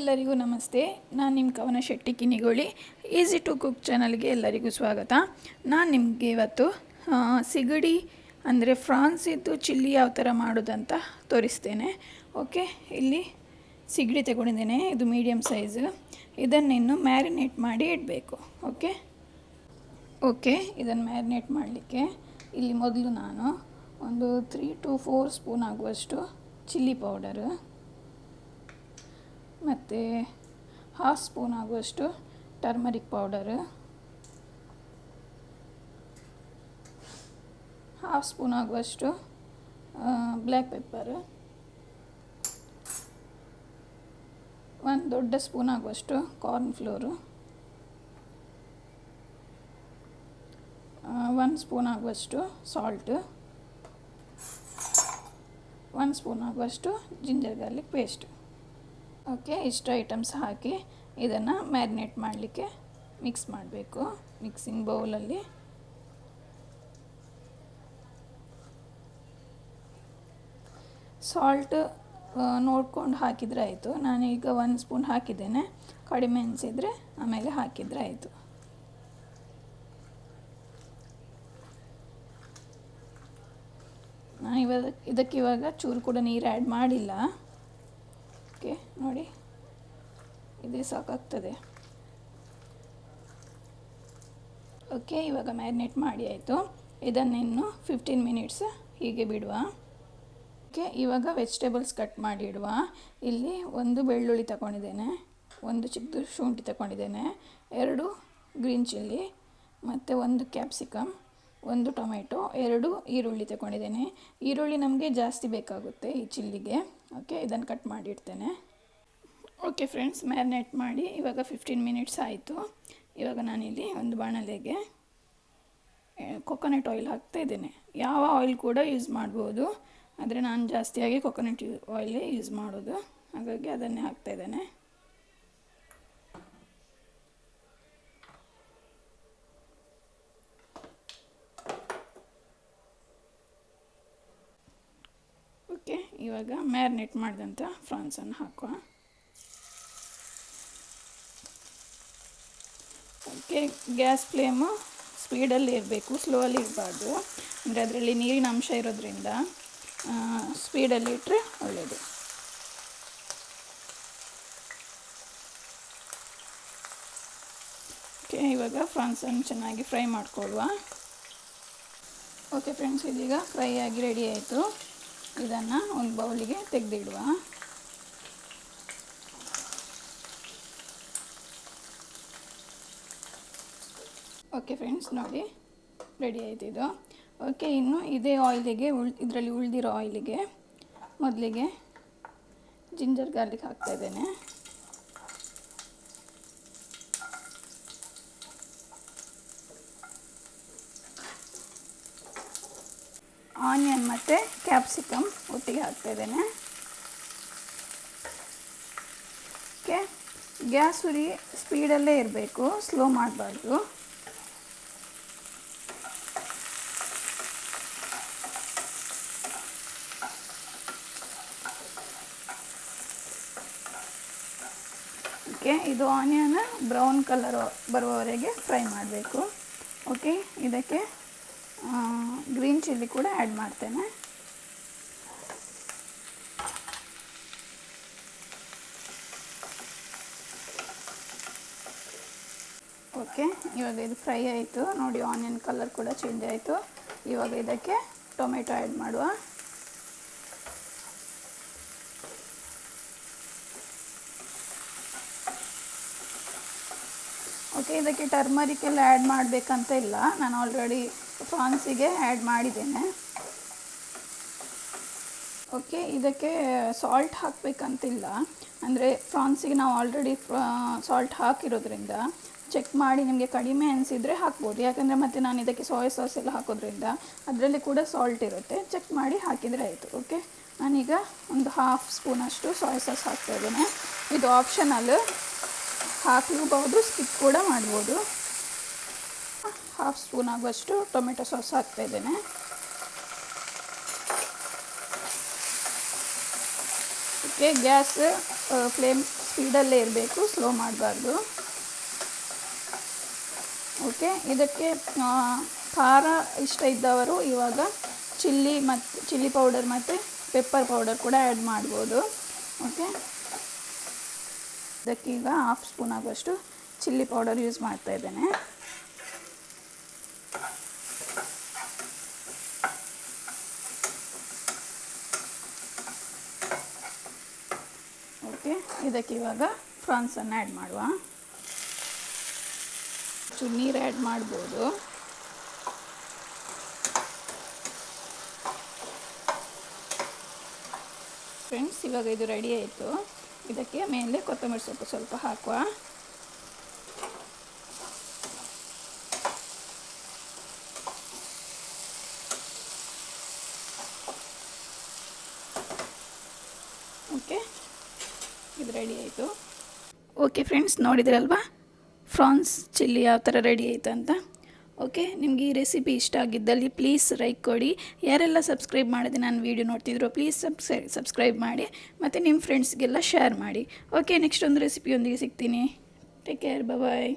ಎಲ್ಲರಿಗೂ ನಮಸ್ತೆ. ನಾನು ನಿಮ್ಮ ಕವನ ಶೆಟ್ಟಿ ಕಿನಿಗೋಳಿ. ಈಸಿ ಟು ಕುಕ್ ಚಾನಲ್ಗೆ ಎಲ್ಲರಿಗೂ ಸ್ವಾಗತ. ನಾನು ನಿಮಗೆ ಇವತ್ತು ಸಿಗಡಿ ಅಂದರೆ ಫ್ರಾನ್ಸ್ ಇದ್ದು ಚಿಲ್ಲಿ ಯಾವ ಥರ ಮಾಡೋದಂತ ತೋರಿಸ್ತೇನೆ. ಓಕೆ, ಇಲ್ಲಿ ಸಿಗಡಿ ತಗೊಂಡಿದ್ದೇನೆ, ಇದು ಮೀಡಿಯಮ್ ಸೈಜು. ಇದನ್ನಿನ್ನು ಮ್ಯಾರಿನೇಟ್ ಮಾಡಿ ಇಡಬೇಕು. ಓಕೆ, ಇದನ್ನು ಮ್ಯಾರಿನೇಟ್ ಮಾಡಲಿಕ್ಕೆ ಇಲ್ಲಿ ಮೊದಲು ನಾನು ಒಂದು 3 to 4 ಸ್ಪೂನ್ ಆಗುವಷ್ಟು ಚಿಲ್ಲಿ ಪೌಡರು ಮತ್ತು 1/2 ಸ್ಪೂನ್ ಆಗುವಷ್ಟು ಟರ್ಮರಿಕ್ ಪೌಡರು, 1/2 ಸ್ಪೂನ್ ಆಗುವಷ್ಟು ಬ್ಲ್ಯಾಕ್ ಪೆಪ್ಪರು, 1 ದೊಡ್ಡ ಸ್ಪೂನ್ ಆಗುವಷ್ಟು ಕಾರ್ನ್ ಫ್ಲೋರು, 1 ಸ್ಪೂನ್ ಆಗುವಷ್ಟು ಸಾಲ್ಟು, 1 ಸ್ಪೂನ್ ಆಗುವಷ್ಟು ಜಿಂಜರ್ ಗಾರ್ಲಿಕ್ ಪೇಸ್ಟು. ಓಕೆ, ಇಷ್ಟು ಐಟಮ್ಸ್ ಹಾಕಿ ಇದನ್ನು ಮ್ಯಾರಿನೇಟ್ ಮಾಡಲಿಕ್ಕೆ ಮಿಕ್ಸ್ ಮಾಡಬೇಕು. ಮಿಕ್ಸಿಂಗ್ ಬೌಲಲ್ಲಿ ಸಾಲ್ಟ್ ನೋಡ್ಕೊಂಡು ಹಾಕಿದರೆ ಆಯಿತು. ನಾನೀಗ 1 ಸ್ಪೂನ್ ಹಾಕಿದ್ದೇನೆ, ಕಡಿಮೆ ಅನಿಸಿದರೆ ಆಮೇಲೆ ಹಾಕಿದರೆ ಆಯಿತು. ನಾನು ಇದಕ್ಕಿವಾಗ ಚೂರು ಕೂಡ ನೀರು ಆ್ಯಡ್ ಮಾಡಿಲ್ಲ. ಓಕೆ, ನೋಡಿ, ಇದೇ ಸಾಕಾಗ್ತದೆ. ಓಕೆ, ಇವಾಗ ಮ್ಯಾರಿನೇಟ್ ಮಾಡಿ ಆಯಿತು. ಇದನ್ನಿನ್ನು 15 ಮಿನಿಟ್ಸ್ ಹೀಗೆ ಬಿಡುವ. ಓಕೆ, ಇವಾಗ ವೆಜಿಟೇಬಲ್ಸ್ ಕಟ್ ಮಾಡಿ ಇಡುವ. ಇಲ್ಲಿ 1 ಬೆಳ್ಳುಳ್ಳಿ ತಗೊಂಡಿದ್ದೇನೆ, 1 ಚಿಕ್ಕದು ಶುಂಠಿ ತಗೊಂಡಿದ್ದೇನೆ, 2 ಗ್ರೀನ್ ಚಿಲ್ಲಿ ಮತ್ತು 1 ಕ್ಯಾಪ್ಸಿಕಮ್, 1 ಟೊಮೆಟೊ, 2 ಈರುಳ್ಳಿ ತಗೊಂಡಿದ್ದೇನೆ. ಈರುಳ್ಳಿ ನಮಗೆ ಜಾಸ್ತಿ ಬೇಕಾಗುತ್ತೆ ಈ ಚಿಲ್ಲಿಗೆ. ಓಕೆ, ಇದನ್ನು ಕಟ್ ಮಾಡಿ ಇಡ್ತೇನೆ. ಓಕೆ ಫ್ರೆಂಡ್ಸ್, ಮ್ಯಾರಿನೇಟ್ ಮಾಡಿ ಇವಾಗ 15 ಮಿನಿಟ್ಸ್ ಆಯಿತು. ಇವಾಗ ನಾನಿಲ್ಲಿ ಒಂದು ಬಾಣಲೆಗೆ ಕೊಕೊನಟ್ ಆಯಿಲ್ ಹಾಕ್ತಾಯಿದ್ದೇನೆ. ಯಾವ ಆಯಿಲ್ ಕೂಡ ಯೂಸ್ ಮಾಡ್ಬೋದು, ಆದರೆ ನಾನು ಜಾಸ್ತಿಯಾಗಿ ಕೊಕೊನಟ್ ಆಯಿಲೇ ಯೂಸ್ ಮಾಡೋದು, ಹಾಗಾಗಿ ಅದನ್ನೇ ಹಾಕ್ತಾಯಿದ್ದೇನೆ. ಓಕೆ, ಇವಾಗ ಮ್ಯಾರಿನೇಟ್ ಮಾಡಿದಂಥ ಫ್ರಾನ್ಸನ್ನು ಹಾಕುವ. ಓಕೆ, ಗ್ಯಾಸ್ ಫ್ಲೇಮು ಸ್ಪೀಡಲ್ಲಿ ಇರಬೇಕು, ಸ್ಲೋಯಲ್ಲಿ ಇರಬಾರ್ದು. ಅಂದರೆ ಅದರಲ್ಲಿ ನೀರಿನ ಅಂಶ ಇರೋದ್ರಿಂದ ಸ್ಪೀಡಲ್ಲಿ ಇಟ್ಟರೆ ಒಳ್ಳೆಯದು. ಓಕೆ, ಇವಾಗ ಫ್ರಾನ್ಸನ್ನು ಚೆನ್ನಾಗಿ ಫ್ರೈ ಮಾಡಿಕೊಳ್ಳುವ. ಓಕೆ ಫ್ರೆಂಡ್ಸ್, ಇದೀಗ ಫ್ರೈ ಆಗಿ ರೆಡಿ ಆಯಿತು. ಇದನ್ನು ಒಂದು ಬೌಲಿಗೆ ತೆಗೆದಿಡುವ. ಓಕೆ ಫ್ರೆಂಡ್ಸ್, ನೋಡಿ, ರೆಡಿ ಆಯಿತು ಇದು. ಓಕೆ, ಇನ್ನು ಇದೇ ಆಯಿಲಿಗೆ ಇದರಲ್ಲಿ ಉಳಿದಿರೋ ಆಯಿಲಿಗೆ ಮೊದಲಿಗೆ ಜಿಂಜರ್ ಗಾರ್ಲಿಕ್ ಹಾಕ್ತಾಯಿದ್ದೇನೆ. ಆನಿಯನ್ ಮತ್ತು ಕ್ಯಾಪ್ಸಿಕಮ್ ಒಟ್ಟಿಗೆ ಹಾಕ್ತಾಯಿದ್ದೇನೆ. ಓಕೆ, ಗ್ಯಾಸ್ ಉರಿ ಸ್ಪೀಡಲ್ಲೇ ಇರಬೇಕು, ಸ್ಲೋ ಮಾಡಬಾರ್ದು. ಓಕೆ, ಇದು ಆನಿಯನ್ ಬ್ರೌನ್ ಕಲರ್ ಬರುವವರೆಗೆ ಫ್ರೈ ಮಾಡಬೇಕು. ಓಕೆ, ಇದಕ್ಕೆ ಗ್ರೀನ್ ಚಿಲ್ಲಿ ಕೂಡ ಆ್ಯಡ್ ಮಾಡ್ತೇನೆ. ಓಕೆ, ಇವಾಗ ಇದು ಫ್ರೈ ಆಯಿತು. ನೋಡಿ, ಆನಿಯನ್ ಕಲರ್ ಕೂಡ ಚೇಂಜ್ ಆಯಿತು. ಇವಾಗ ಇದಕ್ಕೆ ಟೊಮೆಟೊ ಆ್ಯಡ್ ಮಾಡುವ. ಓಕೆ, ಇದಕ್ಕೆ ಟರ್ಮರಿಕ್ ಎಲ್ಲ ಆ್ಯಡ್ ಮಾಡಬೇಕಂತ ಇಲ್ಲ, ನಾನು ಆಲ್ರೆಡಿ ಫ್ರಾನ್ಸಿಗೆ ಆ್ಯಡ್ ಮಾಡಿದ್ದೇನೆ. ಓಕೆ, ಇದಕ್ಕೆ ಸಾಲ್ಟ್ ಹಾಕಬೇಕಂತಿಲ್ಲ, ಅಂದರೆ ಫ್ರಾನ್ಸಿಗೆ ನಾವು ಆಲ್ರೆಡಿ ಸಾಲ್ಟ್ ಹಾಕಿರೋದ್ರಿಂದ ಚೆಕ್ ಮಾಡಿ ನಿಮಗೆ ಕಡಿಮೆ ಅನಿಸಿದರೆ ಹಾಕ್ಬೋದು. ಯಾಕಂದರೆ ಮತ್ತು ನಾನು ಇದಕ್ಕೆ ಸೋಯಾ ಸಾಸ್ ಎಲ್ಲ ಹಾಕೋದ್ರಿಂದ ಅದರಲ್ಲಿ ಕೂಡ ಸಾಲ್ಟ್ ಇರುತ್ತೆ, ಚೆಕ್ ಮಾಡಿ ಹಾಕಿದರೆ ಆಯಿತು. ಓಕೆ, ನಾನೀಗ ಒಂದು 1/2 ಸ್ಪೂನಷ್ಟು ಸೋಯಾ ಸಾಸ್ ಹಾಕ್ತಾಯಿದ್ದೇನೆ. ಇದು ಆಪ್ಷನಲ್, ಹಾಕಲೂಬಹುದು, ಸ್ಕಿಪ್ ಕೂಡ ಮಾಡ್ಬೋದು. 1/2 ಸ್ಪೂನ್ ಆಗುವಷ್ಟು ಟೊಮೆಟೊ ಸಾಸ್ ಹಾಕ್ತಾಯಿದ್ದೇನೆ. ಓಕೆ, ಗ್ಯಾಸ್ ಫ್ಲೇಮ್ ಸ್ಪೀಡಲ್ಲೇ ಇರಬೇಕು, ಸ್ಲೋ ಮಾಡಬಾರ್ದು. ಓಕೆ, ಇದಕ್ಕೆ ಖಾರ ಇಷ್ಟ ಇದ್ದವರು ಇವಾಗ ಚಿಲ್ಲಿ ಪೌಡರ್ ಮತ್ತು ಪೆಪ್ಪರ್ ಪೌಡರ್ ಕೂಡ ಆ್ಯಡ್ ಮಾಡ್ಬೋದು. ಓಕೆ, ಇದಕ್ಕೀಗ 1/2 ಸ್ಪೂನ್ ಆಗೋಷ್ಟು ಚಿಲ್ಲಿ ಪೌಡರ್ ಯೂಸ್ ಮಾಡ್ತಾ ಇದ್ದೇನೆ. ಓಕೆ, ಇದಕ್ಕೆ ಇವಾಗ ಪ್ರಾನ್ಸನ್ನು ಆ್ಯಡ್ ಮಾಡುವ. ನೀರು ಆ್ಯಡ್ ಮಾಡ್ಬೋದು. ಫ್ರೆಂಡ್ಸ್, ಇವಾಗ ಇದು ರೆಡಿ ಆಯಿತು. ಇದಕ್ಕೆ ಮೇಲೆ ಕೊತ್ತಂಬರಿ ಸೊಪ್ಪು ಸ್ವಲ್ಪ ಹಾಕುವ. ಓಕೆ, ಇದು ರೆಡಿ ಆಯಿತು. ಓಕೆ ಫ್ರೆಂಡ್ಸ್, ನೋಡಿದ್ರಲ್ವಾ ಪ್ರಾನ್ಸ್ ಚಿಲ್ಲಿ ಯಾವ ಥರ ರೆಡಿ ಆಯಿತು ಅಂತ. ಓಕೆ, ನಿಮಗೆ ಈ ರೆಸಿಪಿ ಇಷ್ಟ ಆಗಿದ್ದಲ್ಲಿ ಪ್ಲೀಸ್ ಲೈಕ್ ಕೊಡಿ. ಯಾರೆಲ್ಲ ಸಬ್ಸ್ಕ್ರೈಬ್ ಮಾಡಿದೆ ನಾನು ವೀಡಿಯೋ ನೋಡ್ತಿದ್ರು ಪ್ಲೀಸ್ ಸಬ್ಸ್ಕ್ರೈಬ್ ಮಾಡಿ ಮತ್ತು ನಿಮ್ಮ ಫ್ರೆಂಡ್ಸ್ಗೆಲ್ಲ ಶೇರ್ ಮಾಡಿ. ಓಕೆ, ನೆಕ್ಸ್ಟ್ ಒಂದು ರೆಸಿಪಿಯೊಂದಿಗೆ ಸಿಗ್ತೀನಿ. ಟೇಕ್ ಕೇರ್, ಬಾಯ್.